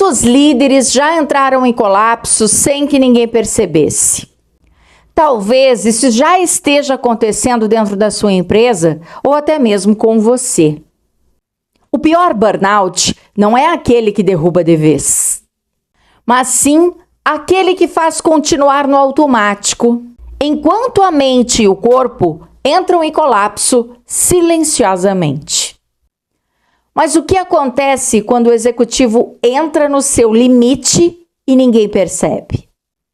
Quantos líderes já entraram em colapso sem que ninguém percebesse? Talvez isso já esteja acontecendo dentro da sua empresa ou até mesmo com você. O pior burnout não é aquele que derruba de vez, mas sim aquele que faz continuar no automático, enquanto a mente e o corpo entram em colapso silenciosamente. Mas o que acontece quando o executivo entra no seu limite e ninguém percebe?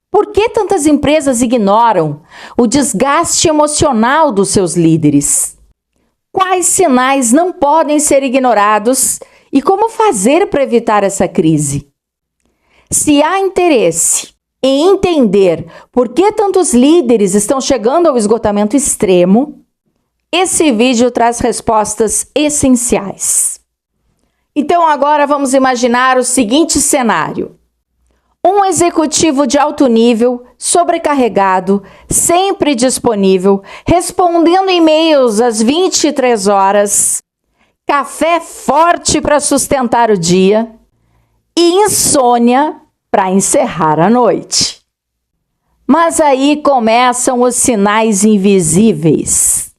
Por que tantas empresas ignoram o desgaste emocional dos seus líderes? Quais sinais não podem ser ignorados e como fazer para evitar essa crise? Se há interesse em entender por que tantos líderes estão chegando ao esgotamento extremo, esse vídeo traz respostas essenciais. Então agora vamos imaginar o seguinte cenário. Um executivo de alto nível, sobrecarregado, sempre disponível, respondendo e-mails às 23 horas, café forte para sustentar o dia e insônia para encerrar a noite. Mas aí começam os sinais invisíveis.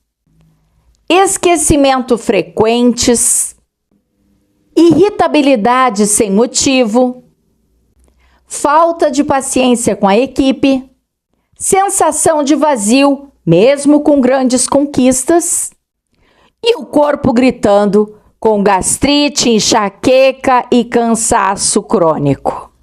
Esquecimento frequentes, irritabilidade sem motivo, falta de paciência com a equipe, sensação de vazio, mesmo com grandes conquistas, e o corpo gritando com gastrite, enxaqueca e cansaço crônico.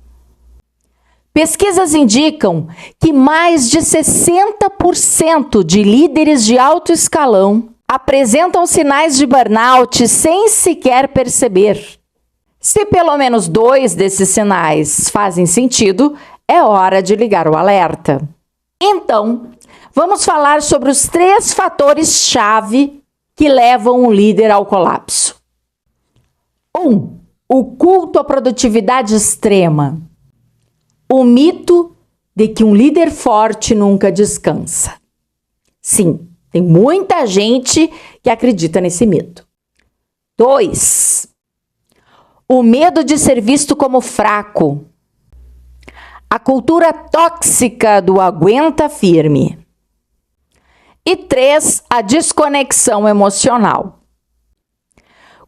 Pesquisas indicam que mais de 60% de líderes de alto escalão apresentam sinais de burnout sem sequer perceber. Se pelo menos 2 desses sinais fazem sentido, é hora de ligar o alerta. Então, vamos falar sobre os 3 fatores-chave que levam um líder ao colapso. 1. O culto à produtividade extrema. O mito de que um líder forte nunca descansa. Sim, tem muita gente que acredita nesse mito. 2. O medo de ser visto como fraco. A cultura tóxica do aguenta firme. E 3. A desconexão emocional.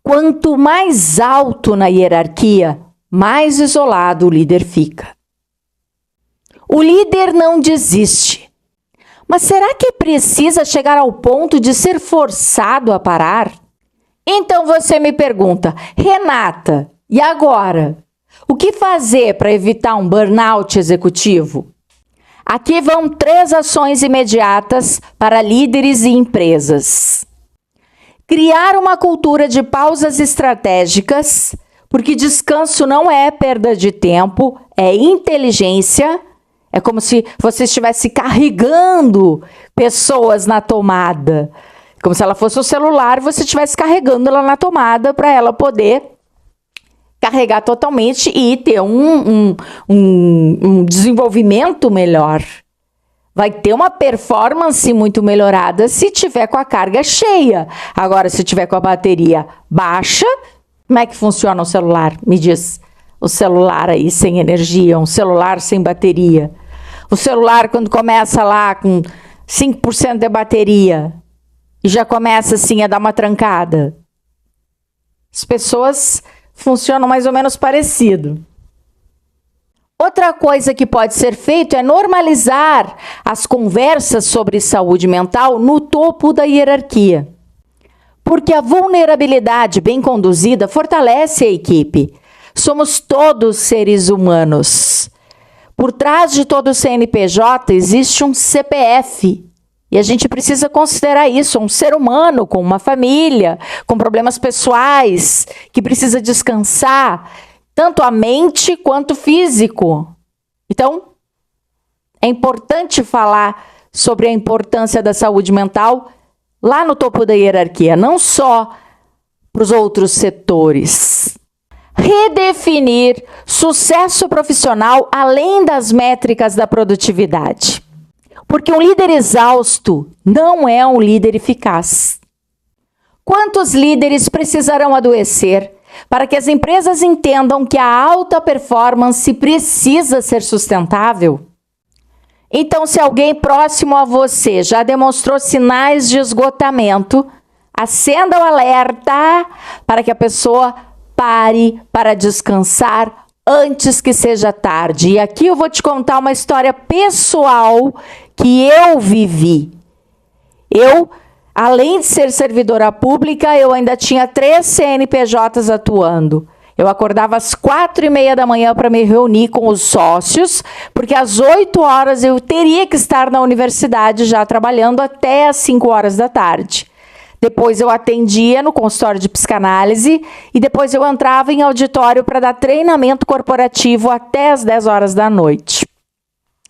Quanto mais alto na hierarquia, mais isolado o líder fica. O líder não desiste. Mas será que precisa chegar ao ponto de ser forçado a parar? Então você me pergunta, Renata, e agora? O que fazer para evitar um burnout executivo? Aqui vão 3 ações imediatas para líderes e empresas. Criar uma cultura de pausas estratégicas, porque descanso não é perda de tempo, é inteligência. É como se você estivesse carregando pessoas na tomada. Como se ela fosse o celular e você estivesse carregando ela na tomada para ela poder carregar totalmente e ter um desenvolvimento melhor. Vai ter uma performance muito melhorada se tiver com a carga cheia. Agora, se tiver com a bateria baixa, como é que funciona o celular? Me diz, o celular aí sem energia, um celular sem bateria. O celular, quando começa lá com 5% de bateria e já começa assim a dar uma trancada. As pessoas funcionam mais ou menos parecido. Outra coisa que pode ser feito é normalizar as conversas sobre saúde mental no topo da hierarquia. Porque a vulnerabilidade bem conduzida fortalece a equipe. Somos todos seres humanos. Por trás de todo CNPJ existe um CPF. E a gente precisa considerar isso, um ser humano com uma família, com problemas pessoais, que precisa descansar, tanto a mente quanto o físico. Então, é importante falar sobre a importância da saúde mental lá no topo da hierarquia, não só para os outros setores. Redefinir sucesso profissional além das métricas da produtividade. Porque um líder exausto não é um líder eficaz. Quantos líderes precisarão adoecer, para que as empresas entendam que a alta performance precisa ser sustentável? Então, se alguém próximo a você já demonstrou sinais de esgotamento, acenda o alerta para que a pessoa pare para descansar antes que seja tarde. E aqui eu vou te contar uma história pessoal que eu vivi. Além de ser servidora pública, eu ainda tinha 3 CNPJs atuando. Eu acordava às 4h30 da manhã para me reunir com os sócios, porque às 8 horas eu teria que estar na universidade já trabalhando até às 5 horas da tarde. Depois eu atendia no consultório de psicanálise e depois eu entrava em auditório para dar treinamento corporativo até às 10 horas da noite.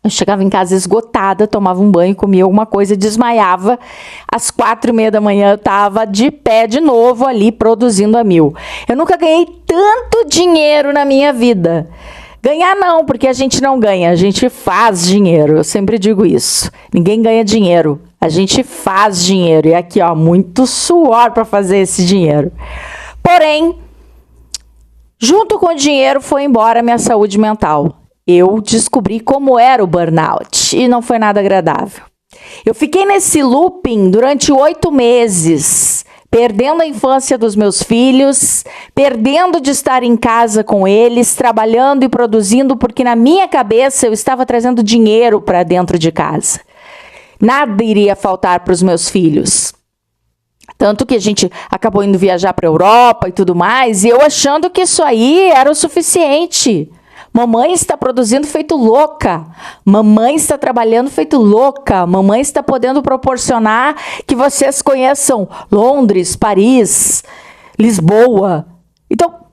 Eu chegava em casa esgotada, tomava um banho, comia alguma coisa, desmaiava. Às 4h30 da manhã eu estava de pé de novo ali, produzindo a mil. Eu nunca ganhei tanto dinheiro na minha vida. Ganhar não, porque a gente não ganha, a gente faz dinheiro. Eu sempre digo isso. Ninguém ganha dinheiro, a gente faz dinheiro. E aqui, ó, muito suor para fazer esse dinheiro. Porém, junto com o dinheiro foi embora a minha saúde mental. Eu descobri como era o burnout e não foi nada agradável. Eu fiquei nesse looping durante 8 meses, perdendo a infância dos meus filhos, perdendo de estar em casa com eles, trabalhando e produzindo, porque na minha cabeça eu estava trazendo dinheiro para dentro de casa. Nada iria faltar para os meus filhos. Tanto que a gente acabou indo viajar para a Europa e tudo mais, e eu achando que isso aí era o suficiente. Mamãe está produzindo feito louca, mamãe está trabalhando feito louca, mamãe está podendo proporcionar que vocês conheçam Londres, Paris, Lisboa. Então,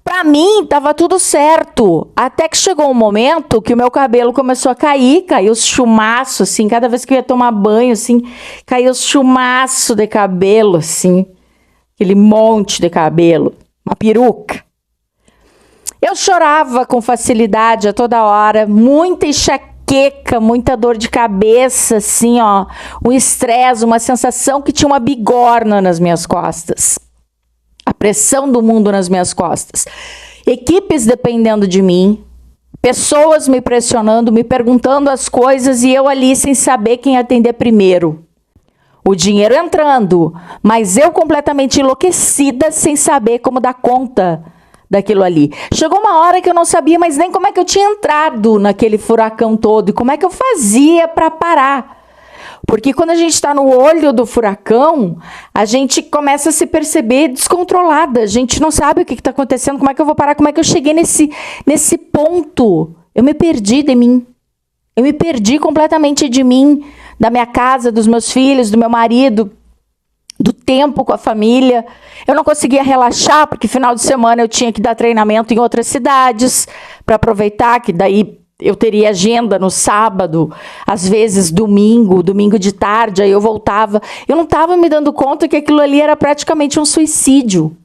para mim, estava tudo certo. Até que chegou um momento que o meu cabelo começou a cair, caiu os chumaços, assim, cada vez que eu ia tomar banho, assim, caiu os chumaços de cabelo, assim, aquele monte de cabelo, uma peruca. Eu chorava com facilidade a toda hora, muita enxaqueca, muita dor de cabeça, assim, ó, um estresse, uma sensação que tinha uma bigorna nas minhas costas. A pressão do mundo nas minhas costas. Equipes dependendo de mim, pessoas me pressionando, me perguntando as coisas e eu ali sem saber quem atender primeiro. O dinheiro entrando, mas eu completamente enlouquecida sem saber como dar conta daquilo ali. Chegou uma hora que eu não sabia mais nem como é que eu tinha entrado naquele furacão todo e como é que eu fazia para parar. Porque quando a gente está no olho do furacão, a gente começa a se perceber descontrolada. A gente não sabe o que está acontecendo, como é que eu vou parar, como é que eu cheguei nesse ponto. Eu me perdi de mim. Eu me perdi completamente de mim, da minha casa, dos meus filhos, do meu marido, do tempo com a família. Eu não conseguia relaxar, porque final de semana eu tinha que dar treinamento em outras cidades, para aproveitar, que daí eu teria agenda no sábado, às vezes domingo de tarde, aí eu voltava. Eu não estava me dando conta que aquilo ali era praticamente um suicídio.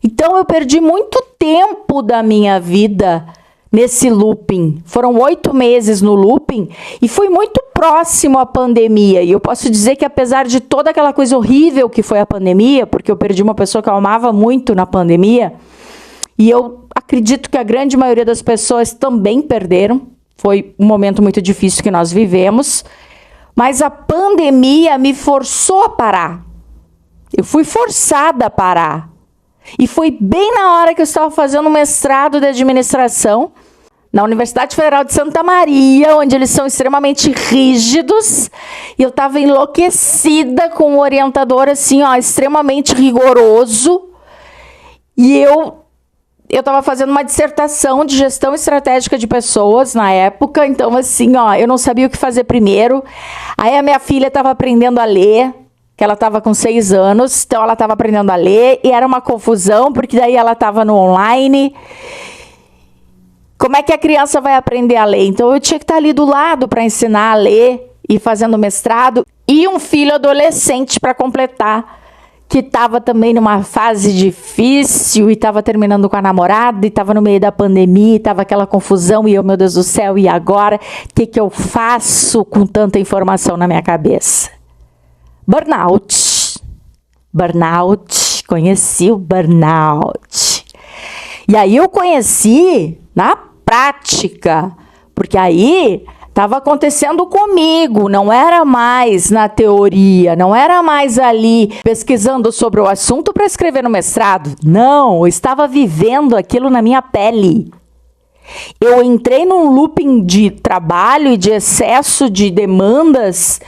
Então eu perdi muito tempo da minha vida nesse looping. Foram 8 meses no looping e foi muito próximo à pandemia. E eu posso dizer que apesar de toda aquela coisa horrível que foi a pandemia, porque eu perdi uma pessoa que eu amava muito na pandemia, e eu acredito que a grande maioria das pessoas também perderam. Foi um momento muito difícil que nós vivemos. Mas a pandemia me forçou a parar. Eu fui forçada a parar. E foi bem na hora que eu estava fazendo um mestrado de administração na Universidade Federal de Santa Maria, onde eles são extremamente rígidos. E eu estava enlouquecida com um orientador assim, ó, extremamente rigoroso. E eu estava fazendo uma dissertação de gestão estratégica de pessoas na época. Então, assim, ó, eu não sabia o que fazer primeiro. Aí a minha filha estava aprendendo a ler, que ela estava com 6 anos. Então, ela estava aprendendo a ler e era uma confusão, porque daí ela estava no online. Como é que a criança vai aprender a ler? Então, eu tinha que estar ali do lado para ensinar a ler e fazendo mestrado. E um filho adolescente para completar, que estava também numa fase difícil e estava terminando com a namorada e estava no meio da pandemia, estava aquela confusão e eu, meu Deus do céu, e agora? O que eu faço com tanta informação na minha cabeça? Burnout. Burnout, conheci o burnout. E aí eu conheci na prática, porque aí estava acontecendo comigo, não era mais na teoria, não era mais ali pesquisando sobre o assunto para escrever no mestrado. Não, eu estava vivendo aquilo na minha pele. Eu entrei num looping de trabalho e de excesso de demandas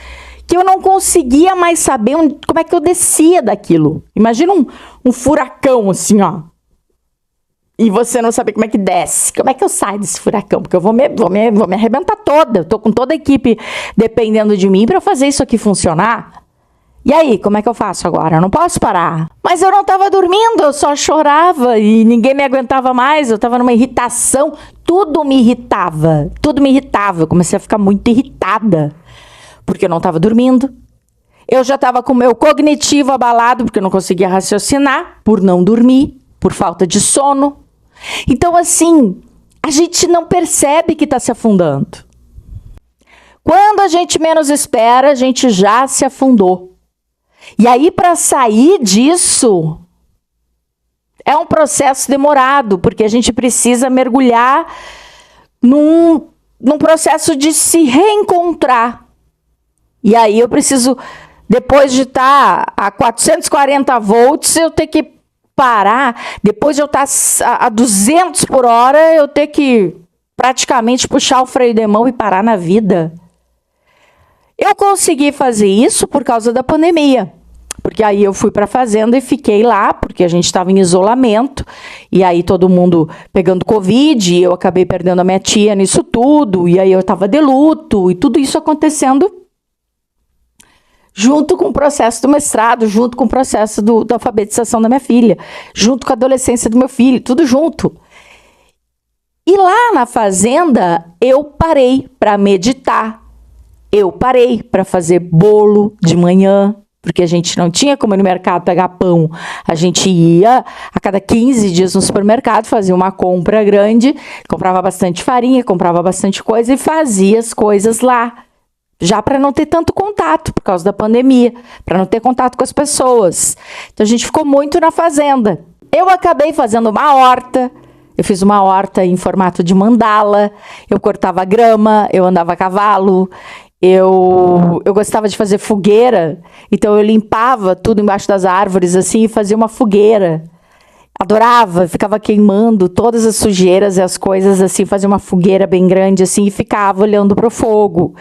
que eu não conseguia mais saber como é que eu descia daquilo. Imagina um furacão assim, ó. E você não sabe como é que desce. Como é que eu saio desse furacão? Porque eu vou me arrebentar toda. Eu tô com toda a equipe dependendo de mim para fazer isso aqui funcionar. E aí, como é que eu faço agora? Eu não posso parar. Mas eu não estava dormindo, eu só chorava e ninguém me aguentava mais. Eu estava numa irritação. Tudo me irritava. Tudo me irritava. Eu comecei a ficar muito irritada. Porque eu não estava dormindo. Eu já estava com o meu cognitivo abalado, porque eu não conseguia raciocinar, por não dormir, por falta de sono. Então, assim, a gente não percebe que está se afundando. Quando a gente menos espera, a gente já se afundou. E aí, para sair disso, é um processo demorado, porque a gente precisa mergulhar num processo de se reencontrar. E aí eu preciso, depois de estar a 440 volts, eu ter que parar. Depois de eu estar a 200 por hora, eu ter que praticamente puxar o freio de mão e parar na vida. Eu consegui fazer isso por causa da pandemia. Porque aí eu fui para a fazenda e fiquei lá, porque a gente estava em isolamento. E aí todo mundo pegando Covid, e eu acabei perdendo a minha tia nisso tudo. E aí eu estava de luto, e tudo isso acontecendo junto com o processo do mestrado, junto com o processo da alfabetização da minha filha, junto com a adolescência do meu filho, tudo junto. E lá na fazenda, eu parei para meditar, eu parei para fazer bolo de manhã, porque a gente não tinha como ir no mercado pegar pão. A gente ia a cada 15 dias no supermercado, fazia uma compra grande, comprava bastante farinha, comprava bastante coisa e fazia as coisas lá. Já para não ter tanto contato, por causa da pandemia, para não ter contato com as pessoas. Então a gente ficou muito na fazenda. Eu acabei fazendo uma horta, eu fiz uma horta em formato de mandala, eu cortava grama, eu andava a cavalo, eu gostava de fazer fogueira, então eu limpava tudo embaixo das árvores assim e fazia uma fogueira. Adorava, ficava queimando todas as sujeiras e as coisas assim, fazia uma fogueira bem grande assim e ficava olhando para o fogo.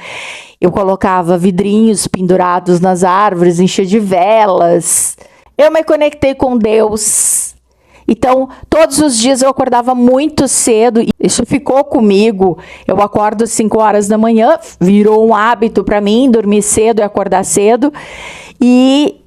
Eu colocava vidrinhos pendurados nas árvores, enchia de velas. Eu me conectei com Deus. Então, todos os dias eu acordava muito cedo. Isso ficou comigo. Eu acordo às 5 horas da manhã, virou um hábito para mim, dormir cedo e acordar cedo. E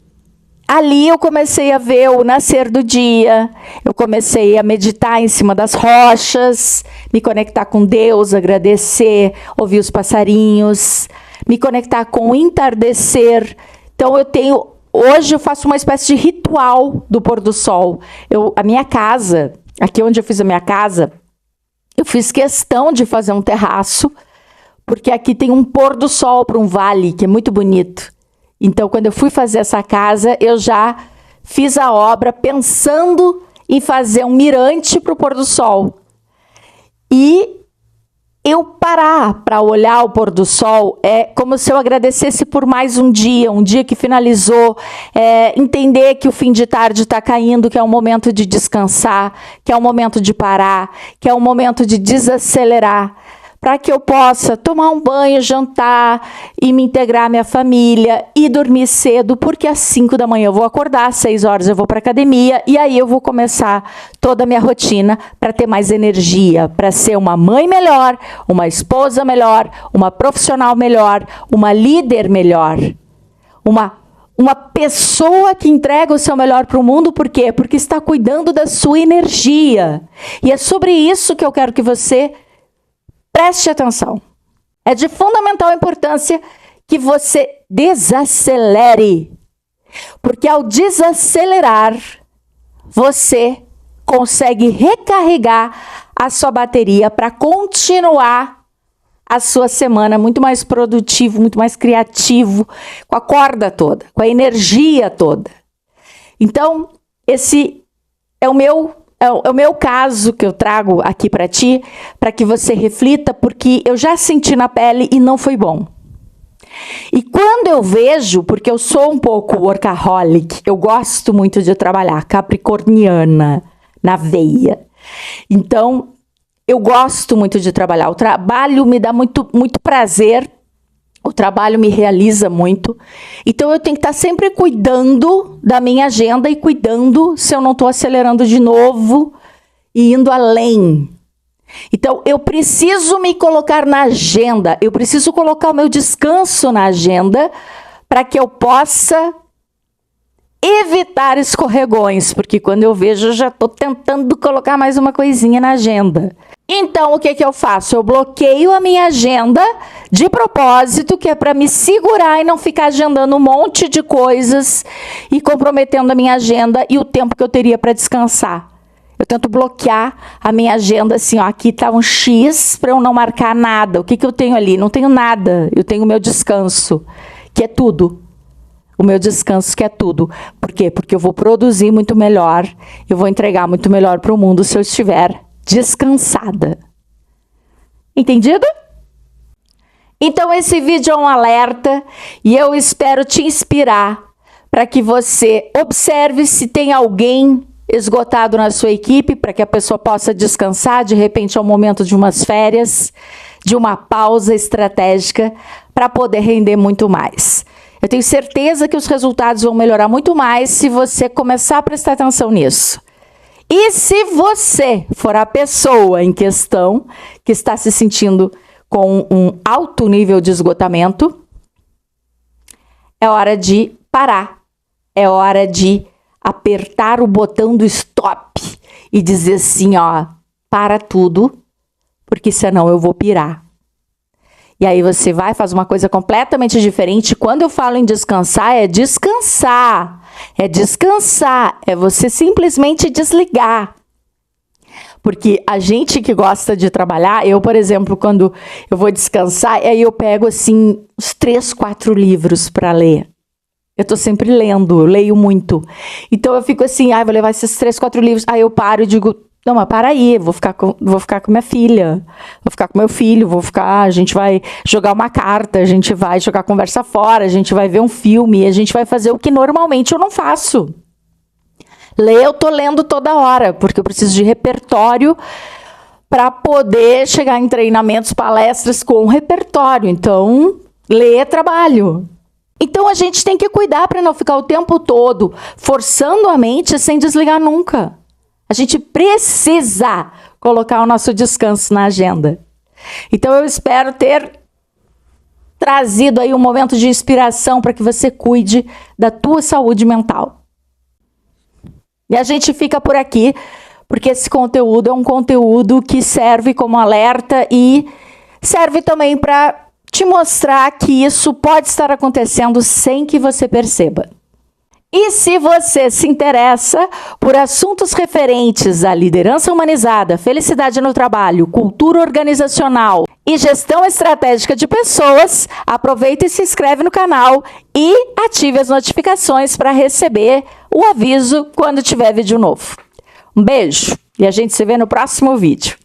ali eu comecei a ver o nascer do dia, eu comecei a meditar em cima das rochas, me conectar com Deus, agradecer, ouvir os passarinhos, me conectar com o entardecer. Então hoje eu faço uma espécie de ritual do pôr do sol. A minha casa, aqui onde eu fiz a minha casa, eu fiz questão de fazer um terraço, porque aqui tem um pôr do sol para um vale, que é muito bonito. Então, quando eu fui fazer essa casa, eu já fiz a obra pensando em fazer um mirante para o pôr do sol. E eu parar para olhar o pôr do sol é como se eu agradecesse por mais um dia que finalizou, entender que o fim de tarde está caindo, que é um momento de descansar, que é um momento de parar, que é um momento de desacelerar, para que eu possa tomar um banho, jantar e me integrar à minha família e dormir cedo, porque às 5 da manhã eu vou acordar, às 6 horas eu vou para a academia e aí eu vou começar toda a minha rotina para ter mais energia, para ser uma mãe melhor, uma esposa melhor, uma profissional melhor, uma líder melhor, uma pessoa que entrega o seu melhor para o mundo. Por quê? Porque está cuidando da sua energia. E é sobre isso que eu quero que você preste atenção. É de fundamental importância que você desacelere. Porque ao desacelerar, você consegue recarregar a sua bateria para continuar a sua semana muito mais produtivo, muito mais criativo, com a corda toda, com a energia toda. Então, esse é o meu caso que eu trago aqui para ti, para que você reflita, porque eu já senti na pele e não foi bom. E quando eu vejo, porque eu sou um pouco workaholic, eu gosto muito de trabalhar, capricorniana, na veia. Então, eu gosto muito de trabalhar. O trabalho me dá muito, muito prazer, o trabalho me realiza muito. Então, eu tenho que estar sempre cuidando da minha agenda e cuidando se eu não estou acelerando de novo e indo além. Então, eu preciso me colocar na agenda, eu preciso colocar o meu descanso na agenda para que eu possa evitar escorregões, porque quando eu vejo, eu já estou tentando colocar mais uma coisinha na agenda. Então, o que eu faço? Eu bloqueio a minha agenda de propósito, que é para me segurar e não ficar agendando um monte de coisas e comprometendo a minha agenda e o tempo que eu teria para descansar. Eu tento bloquear a minha agenda assim, ó, aqui tá um X para eu não marcar nada. O que eu tenho ali? Não tenho nada. Eu tenho o meu descanso, que é tudo. O meu descanso que é tudo. Por quê? Porque eu vou produzir muito melhor, eu vou entregar muito melhor para o mundo se eu estiver descansada. Entendido? Então esse vídeo é um alerta e eu espero te inspirar para que você observe se tem alguém esgotado na sua equipe, para que a pessoa possa descansar, de repente é o momento de umas férias, de uma pausa estratégica para poder render muito mais. Eu tenho certeza que os resultados vão melhorar muito mais se você começar a prestar atenção nisso. E se você for a pessoa em questão que está se sentindo com um alto nível de esgotamento, é hora de parar, é hora de apertar o botão do stop e dizer assim, ó, para tudo, porque senão eu vou pirar. E aí você vai, faz uma coisa completamente diferente. Quando eu falo em descansar, é descansar. É descansar, é você simplesmente desligar. Porque a gente que gosta de trabalhar, eu, por exemplo, quando eu vou descansar, aí eu pego assim uns 3, 4 livros para ler. Eu tô sempre lendo, eu leio muito. Então eu fico assim, vou levar esses 3, 4 livros. Aí eu paro e digo, não, mas para aí, vou ficar com minha filha, vou ficar com meu filho, a gente vai jogar uma carta, a gente vai jogar conversa fora, a gente vai ver um filme, a gente vai fazer o que normalmente eu não faço. Ler, eu tô lendo toda hora, porque eu preciso de repertório para poder chegar em treinamentos, palestras com repertório. Então, ler é trabalho. Então, a gente tem que cuidar para não ficar o tempo todo forçando a mente sem desligar nunca. A gente precisa colocar o nosso descanso na agenda. Então, eu espero ter trazido aí um momento de inspiração para que você cuide da tua saúde mental. E a gente fica por aqui, porque esse conteúdo é um conteúdo que serve como alerta e serve também para te mostrar que isso pode estar acontecendo sem que você perceba. E se você se interessa por assuntos referentes à liderança humanizada, felicidade no trabalho, cultura organizacional e gestão estratégica de pessoas, aproveita e se inscreve no canal e ative as notificações para receber o aviso quando tiver vídeo novo. Um beijo e a gente se vê no próximo vídeo.